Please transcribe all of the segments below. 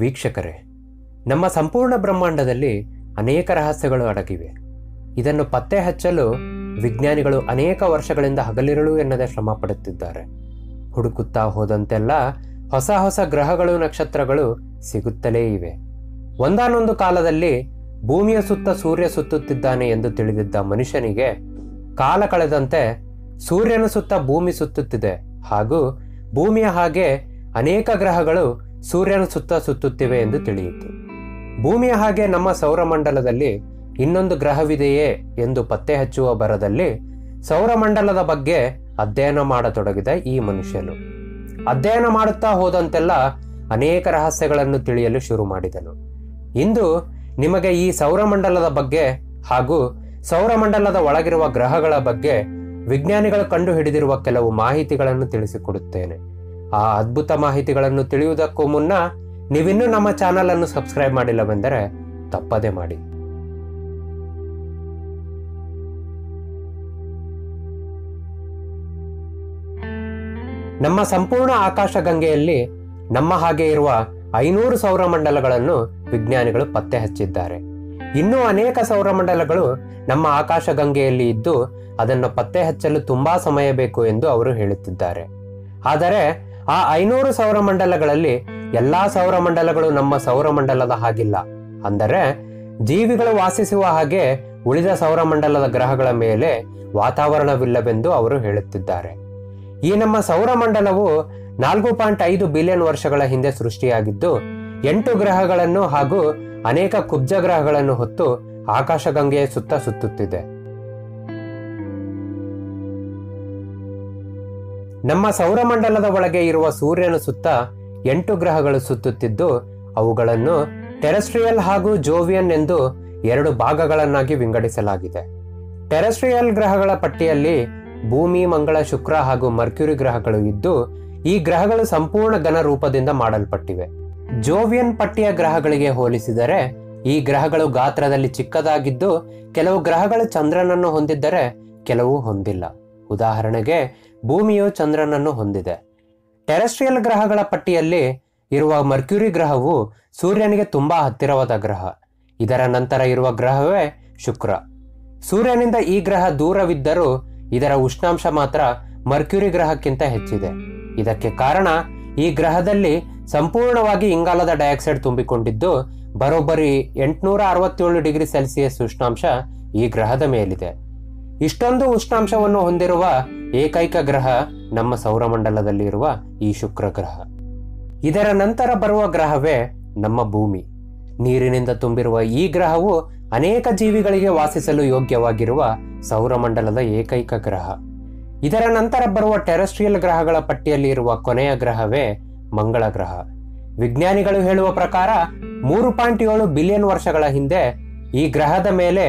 ವೀಕ್ಷಕರೇ, ನಮ್ಮ ಸಂಪೂರ್ಣ ಬ್ರಹ್ಮಾಂಡದಲ್ಲಿ ಅನೇಕ ರಹಸ್ಯಗಳು ಅಡಗಿವೆ. ಇದನ್ನು ಪತ್ತೆ ಹಚ್ಚಲು ವಿಜ್ಞಾನಿಗಳು ಅನೇಕ ವರ್ಷಗಳಿಂದ ಹಗಲಿರುಳು ಎನ್ನದೆ ಶ್ರಮ ಪಡುತ್ತಿದ್ದಾರೆ. ಹುಡುಕುತ್ತಾ ಹೋದಂತೆಲ್ಲ ಹೊಸ ಹೊಸ ಗ್ರಹಗಳು, ನಕ್ಷತ್ರಗಳು ಸಿಗುತ್ತಲೇ ಇವೆ. ಒಂದಾನೊಂದು ಕಾಲದಲ್ಲಿ ಭೂಮಿಯ ಸುತ್ತ ಸೂರ್ಯ ಸುತ್ತುತ್ತಿದ್ದಾನೆ ಎಂದು ತಿಳಿದಿದ್ದ ಮನುಷ್ಯನಿಗೆ ಕಾಲ ಕಳೆದಂತೆ ಸೂರ್ಯನ ಸುತ್ತ ಭೂಮಿ ಸುತ್ತುತ್ತಿದೆ ಹಾಗೂ ಭೂಮಿಯ ಹಾಗೆ ಅನೇಕ ಗ್ರಹಗಳು ಸೂರ್ಯನ ಸುತ್ತ ಸುತ್ತುತ್ತಿವೆ ಎಂದು ತಿಳಿಯಿತು. ಭೂಮಿಯ ಹಾಗೆ ನಮ್ಮ ಸೌರಮಂಡಲದಲ್ಲಿ ಇನ್ನೊಂದು ಗ್ರಹವಿದೆಯೇ ಎಂದು ಪತ್ತೆ ಹಚ್ಚುವ ಭರದಲ್ಲಿ ಸೌರಮಂಡಲದ ಬಗ್ಗೆ ಅಧ್ಯಯನ ಮಾಡತೊಡಗಿದ ಈ ಮನುಷ್ಯನು ಅಧ್ಯಯನ ಮಾಡುತ್ತಾ ಹೋದಂತೆಲ್ಲ ಅನೇಕ ರಹಸ್ಯಗಳನ್ನು ತಿಳಿಯಲು ಶುರು ಮಾಡಿದನು. ಇಂದು ನಿಮಗೆ ಈ ಸೌರಮಂಡಲದ ಬಗ್ಗೆ ಹಾಗೂ ಸೌರಮಂಡಲದ ಒಳಗಿರುವ ಗ್ರಹಗಳ ಬಗ್ಗೆ ವಿಜ್ಞಾನಿಗಳು ಕಂಡುಹಿಡಿದಿರುವ ಕೆಲವು ಮಾಹಿತಿಗಳನ್ನು ತಿಳಿಸಿಕೊಡುತ್ತೇನೆ. ಆ ಅದ್ಭುತ ಮಾಹಿತಿಗಳನ್ನು ತಿಳಿಯುವುದಕ್ಕೂ ಮುನ್ನ ನೀವಿನ್ನೂ ನಮ್ಮ ಚಾನಲ್ ಅನ್ನು ಸಬ್ಸ್ಕ್ರೈಬ್ ಮಾಡಿಲ್ಲವೆಂದರೆ ತಪ್ಪದೆ ಮಾಡಿ. ನಮ್ಮ ಸಂಪೂರ್ಣ ಆಕಾಶಗಂಗೆಯಲ್ಲಿ ನಮ್ಮ ಹಾಗೆ ಇರುವ 500 ಸೌರಮಂಡಲಗಳನ್ನು ವಿಜ್ಞಾನಿಗಳು ಪತ್ತೆ ಹಚ್ಚಿದ್ದಾರೆ. ಇನ್ನೂ ಅನೇಕ ಸೌರಮಂಡಲಗಳು ನಮ್ಮ ಆಕಾಶಗಂಗೆಯಲ್ಲಿ ಇದ್ದು ಅದನ್ನು ಪತ್ತೆ ಹಚ್ಚಲು ತುಂಬಾ ಸಮಯ ಬೇಕು ಎಂದು ಅವರು ಹೇಳುತ್ತಿದ್ದಾರೆ. ಆದರೆ ಆ 500 ಸೌರಮಂಡಲಗಳಲ್ಲಿ ಎಲ್ಲಾ ಸೌರಮಂಡಲಗಳು ನಮ್ಮ ಸೌರಮಂಡಲದ ಹಾಗಿಲ್ಲ. ಅಂದರೆ ಜೀವಿಗಳು ವಾಸಿಸುವ ಹಾಗೆ ಉಳಿದ ಸೌರಮಂಡಲದ ಗ್ರಹಗಳ ಮೇಲೆ ವಾತಾವರಣವಿಲ್ಲವೆಂದು ಅವರು ಹೇಳುತ್ತಿದ್ದಾರೆ. ಈ ನಮ್ಮ ಸೌರಮಂಡಲವು 4.5 ಬಿಲಿಯನ್ ವರ್ಷಗಳ ಹಿಂದೆ ಸೃಷ್ಟಿಯಾಗಿದ್ದು 8 ಗ್ರಹಗಳನ್ನು ಹಾಗೂ ಅನೇಕ ಕುಬ್ಜ ಗ್ರಹಗಳನ್ನು ಹೊತ್ತು ಆಕಾಶಗಂಗೆಯ ಸುತ್ತ ಸುತ್ತುತ್ತಿದೆ. ನಮ್ಮ ಸೌರಮಂಡಲದ ಒಳಗೆ ಇರುವ ಸೂರ್ಯನ ಸುತ್ತ 8 ಗ್ರಹಗಳು ಸುತ್ತುತ್ತಿದ್ದು ಅವುಗಳನ್ನು ಟೆರೆಸ್ಟ್ರಿಯಲ್ ಹಾಗೂ ಜೋವಿಯನ್ ಎಂದು 2 ಭಾಗಗಳನ್ನಾಗಿ ವಿಂಗಡಿಸಲಾಗಿದೆ. ಟೆರೆಸ್ಟ್ರಿಯಲ್ ಗ್ರಹಗಳ ಪಟ್ಟಿಯಲ್ಲಿ ಭೂಮಿ, ಮಂಗಳ, ಶುಕ್ರ ಹಾಗೂ ಮರ್ಕ್ಯುರಿ ಗ್ರಹಗಳು ಇದ್ದು ಈ ಗ್ರಹಗಳು ಸಂಪೂರ್ಣ ಘನ ರೂಪದಿಂದ ಮಾಡಲ್ಪಟ್ಟಿವೆ. ಜೋವಿಯನ್ ಪಟ್ಟಿಯ ಗ್ರಹಗಳಿಗೆ ಹೋಲಿಸಿದರೆ ಈ ಗ್ರಹಗಳು ಗಾತ್ರದಲ್ಲಿ ಚಿಕ್ಕದಾಗಿದ್ದು ಕೆಲವು ಗ್ರಹಗಳು ಚಂದ್ರನನ್ನು ಹೊಂದಿದ್ದರೆ ಕೆಲವು ಹೊಂದಿಲ್ಲ. ಉದಾಹರಣೆಗೆ ಭೂಮಿಯು ಚಂದ್ರನನ್ನು ಹೊಂದಿದೆ. ಟೆರೆಸ್ಟ್ರಿಯಲ್ ಗ್ರಹಗಳ ಪಟ್ಟಿಯಲ್ಲಿ ಇರುವ ಮರ್ಕ್ಯುರಿ ಗ್ರಹವು ಸೂರ್ಯನಿಗೆ ತುಂಬಾ ಹತ್ತಿರವಾದ ಗ್ರಹ. ಇದರ ನಂತರ ಇರುವ ಗ್ರಹವೇ ಶುಕ್ರ. ಸೂರ್ಯನಿಂದ ಈ ಗ್ರಹ ದೂರವಿದ್ದರೂ ಇದರ ಉಷ್ಣಾಂಶ ಮಾತ್ರ ಮರ್ಕ್ಯುರಿ ಗ್ರಹಕ್ಕಿಂತ ಹೆಚ್ಚಿದೆ. ಇದಕ್ಕೆ ಕಾರಣ ಈ ಗ್ರಹದಲ್ಲಿ ಸಂಪೂರ್ಣವಾಗಿ ಇಂಗಾಲದ ಡೈಆಕ್ಸೈಡ್ ತುಂಬಿಕೊಂಡಿದ್ದು ಬರೋಬ್ಬರಿ 867 ಡಿಗ್ರಿ ಸೆಲ್ಸಿಯಸ್ ಉಷ್ಣಾಂಶ ಈ ಗ್ರಹದ ಮೇಲಿದೆ. ಇಷ್ಟೊಂದು ಉಷ್ಣಾಂಶವನ್ನು ಹೊಂದಿರುವ ಏಕೈಕ ಗ್ರಹ ನಮ್ಮ ಸೌರಮಂಡಲದಲ್ಲಿ ಇರುವ ಈ ಶುಕ್ರ ಗ್ರಹ. ಇದರ ನಂತರ ಬರುವ ಗ್ರಹವೇ ನಮ್ಮ ಭೂಮಿ. ನೀರಿನಿಂದ ತುಂಬಿರುವ ಈ ಗ್ರಹವು ಅನೇಕ ಜೀವಿಗಳಿಗೆ ವಾಸಿಸಲು ಯೋಗ್ಯವಾಗಿರುವ ಸೌರಮಂಡಲದ ಏಕೈಕ ಗ್ರಹ. ಇದರ ನಂತರ ಬರುವ ಟೆರೆಸ್ಟ್ರಿಯಲ್ ಗ್ರಹಗಳ ಪಟ್ಟಿಯಲ್ಲಿ ಇರುವ ಕೊನೆಯ ಗ್ರಹವೇ ಮಂಗಳ ಗ್ರಹ. ವಿಜ್ಞಾನಿಗಳು ಹೇಳುವ ಪ್ರಕಾರ 3.7 ಬಿಲಿಯನ್ ವರ್ಷಗಳ ಹಿಂದೆ ಈ ಗ್ರಹದ ಮೇಲೆ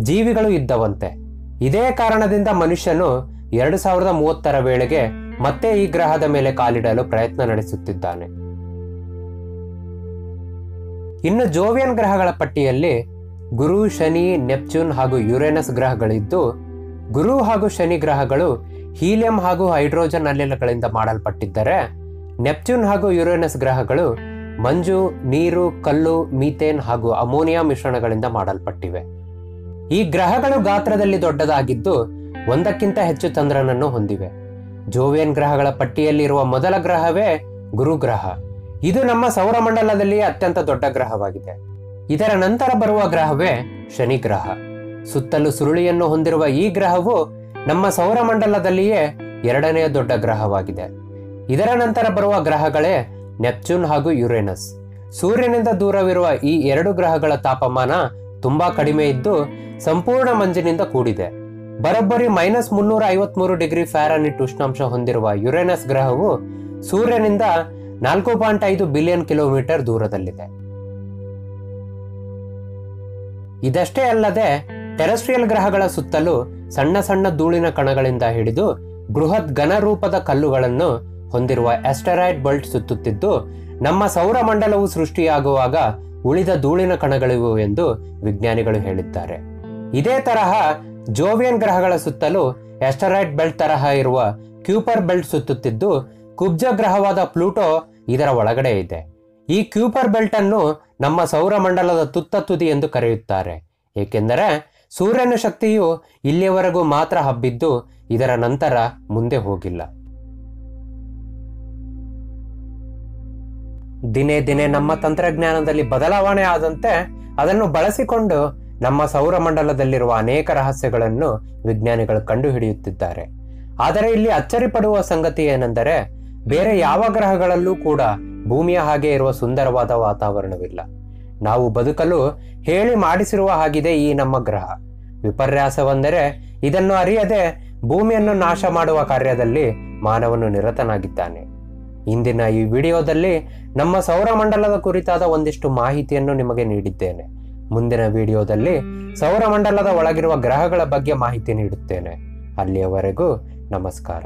ಜೀವಿಗಳು ಇದ್ದವಂತೆ. ಇದೇ ಕಾರಣದಿಂದ ಮನುಷ್ಯನು 2030ರ ವೇಳೆಗೆ ಮತ್ತೆ ಈ ಗ್ರಹದ ಮೇಲೆ ಕಾಲಿಡಲು ಪ್ರಯತ್ನ ನಡೆಸುತ್ತಿದ್ದಾನೆ. ಇನ್ನು ಜೋವಿಯನ್ ಗ್ರಹಗಳ ಪಟ್ಟಿಯಲ್ಲಿ ಗುರು, ಶನಿ, ನೆಪ್ಚೂನ್ ಹಾಗೂ ಯುರೇನಸ್ ಗ್ರಹಗಳಿದ್ದು ಗುರು ಹಾಗೂ ಶನಿ ಗ್ರಹಗಳು ಹೀಲಿಯಂ ಹಾಗೂ ಹೈಡ್ರೋಜನ್ ಅನಿಲಗಳಿಂದ ಮಾಡಲ್ಪಟ್ಟಿದ್ದರೆ ನೆಪ್ಚೂನ್ ಹಾಗೂ ಯುರೇನಸ್ ಗ್ರಹಗಳು ಮಂಜು, ನೀರು, ಕಲ್ಲು, ಮೀಥೇನ್ ಹಾಗೂ ಅಮೋನಿಯಾ ಮಿಶ್ರಣಗಳಿಂದ ಮಾಡಲ್ಪಟ್ಟಿವೆ. ಈ ಗ್ರಹಗಳು ಗಾತ್ರದಲ್ಲಿ ದೊಡ್ಡದಾಗಿದ್ದು ಒಂದಕ್ಕಿಂತ ಹೆಚ್ಚು ಚಂದ್ರನನ್ನು ಹೊಂದಿವೆ. ಜೋವಿಯನ್ ಗ್ರಹಗಳ ಪಟ್ಟಿಯಲ್ಲಿರುವ ಮೊದಲ ಗ್ರಹವೇ ಗುರು ಗ್ರಹ. ಇದು ನಮ್ಮ ಸೌರಮಂಡಲದಲ್ಲಿ ಅತ್ಯಂತ ದೊಡ್ಡ ಗ್ರಹವಾಗಿದೆ. ಇದರ ನಂತರ ಬರುವ ಗ್ರಹವೇ ಶನಿ ಗ್ರಹ. ಸುತ್ತಲೂ ಸುರುಳಿಯನ್ನು ಹೊಂದಿರುವ ಈ ಗ್ರಹವು ನಮ್ಮ ಸೌರಮಂಡಲದಲ್ಲಿಯೇ 2ನೇ ದೊಡ್ಡ ಗ್ರಹವಾಗಿದೆ. ಇದರ ನಂತರ ಬರುವ ಗ್ರಹಗಳೇ ನೆಪ್ಚೂನ್ ಹಾಗೂ ಯುರೇನಸ್. ಸೂರ್ಯನಿಂದ ದೂರವಿರುವ ಈ 2 ಗ್ರಹಗಳ ತಾಪಮಾನ ತುಂಬಾ ಕಡಿಮೆ ಇದ್ದು ಸಂಪೂರ್ಣ ಮಂಜಿನಿಂದ ಕೂಡಿದೆ. ಬರೋಬ್ಬರಿ -353 ಡಿಗ್ರಿ ಫ್ಯಾರನ್ಹೀಟ್ ಉಷ್ಣಾಂಶ ಹೊಂದಿರುವ ಯುರೇನಸ್ ಗ್ರಹವು ಸೂರ್ಯನಿಂದ 4.5 ಬಿಲಿಯನ್ ಕಿಲೋಮೀಟರ್ ದೂರದಲ್ಲಿದೆ. ಇದಷ್ಟೇ ಅಲ್ಲದೆ ಟೆರೆಸ್ಟ್ರಿಯಲ್ ಗ್ರಹಗಳ ಸುತ್ತಲೂ ಸಣ್ಣ ಸಣ್ಣ ಧೂಳಿನ ಕಣಗಳಿಂದ ಹಿಡಿದು ಬೃಹತ್ ಘನ ರೂಪದ ಕಲ್ಲುಗಳನ್ನು ಹೊಂದಿರುವ ಆಸ್ಟೆರಾಯ್ಡ್ ಬೆಲ್ಟ್ ಸುತ್ತುತ್ತಿದ್ದು ನಮ್ಮ ಸೌರಮಂಡಲವು ಸೃಷ್ಟಿಯಾಗುವಾಗ ಉಳಿದ ಧೂಳಿನ ಕಣಗಳಿವು ಎಂದು ವಿಜ್ಞಾನಿಗಳು ಹೇಳಿದ್ದಾರೆ. ಇದೇ ತರಹ ಜೋವಿಯನ್ ಗ್ರಹಗಳ ಸುತ್ತಲೂ ಆಸ್ಟೆರಾಯ್ಡ್ ಬೆಲ್ಟ್ ತರಹ ಇರುವ ಕ್ಯೂಪರ್ ಬೆಲ್ಟ್ ಸುತ್ತುತ್ತಿದ್ದು ಕುಬ್ಜ ಗ್ರಹವಾದ ಪ್ಲೂಟೋ ಇದರ ಒಳಗಡೆ ಇದೆ. ಈ ಕ್ಯೂಪರ್ ಬೆಲ್ಟ್ ಅನ್ನು ನಮ್ಮ ಸೌರಮಂಡಲದ ತುತ್ತ ತುದಿ ಎಂದು ಕರೆಯುತ್ತಾರೆ, ಏಕೆಂದರೆ ಸೂರ್ಯನ ಶಕ್ತಿಯು ಇಲ್ಲಿಯವರೆಗೂ ಮಾತ್ರ ಹಬ್ಬಿದ್ದು ಇದರ ನಂತರ ಮುಂದೆ ಹೋಗಿಲ್ಲ. ದಿನೇ ದಿನೇ ನಮ್ಮ ತಂತ್ರಜ್ಞಾನದಲ್ಲಿ ಬದಲಾವಣೆ ಆದಂತೆ ಅದನ್ನು ಬಳಸಿಕೊಂಡು ನಮ್ಮ ಸೌರಮಂಡಲದಲ್ಲಿರುವ ಅನೇಕ ರಹಸ್ಯಗಳನ್ನು ವಿಜ್ಞಾನಿಗಳು ಕಂಡುಹಿಡಿಯುತ್ತಿದ್ದಾರೆ. ಆದರೆ ಇಲ್ಲಿ ಅಚ್ಚರಿ ಪಡುವ ಸಂಗತಿ ಏನೆಂದರೆ, ಬೇರೆ ಯಾವ ಗ್ರಹಗಳಲ್ಲೂ ಕೂಡ ಭೂಮಿಯ ಹಾಗೆ ಇರುವ ಸುಂದರವಾದ ವಾತಾವರಣವಿಲ್ಲ. ನಾವು ಬದುಕಲು ಹೇಳಿ ಮಾಡಿಸಿರುವ ಹಾಗಿದೆ ಈ ನಮ್ಮ ಗ್ರಹ. ವಿಪರ್ಯಾಸವೆಂದರೆ ಇದನ್ನು ಅರಿಯದೆ ಭೂಮಿಯನ್ನು ನಾಶ ಮಾಡುವ ಕಾರ್ಯದಲ್ಲಿ ಮಾನವನು ನಿರತನಾಗಿದ್ದಾನೆ. ಇಂದಿನ ಈ ವಿಡಿಯೋದಲ್ಲಿ ನಮ್ಮ ಸೌರಮಂಡಲದ ಕುರಿತಾದ ಒಂದಿಷ್ಟು ಮಾಹಿತಿಯನ್ನು ನಿಮಗೆ ನೀಡಿದ್ದೇನೆ. ಮುಂದಿನ ವಿಡಿಯೋದಲ್ಲಿ ಸೌರಮಂಡಲದ ಒಳಗಿರುವ ಗ್ರಹಗಳ ಬಗ್ಗೆ ಮಾಹಿತಿ ನೀಡುತ್ತೇನೆ. ಅಲ್ಲಿಯವರೆಗೂ ನಮಸ್ಕಾರ.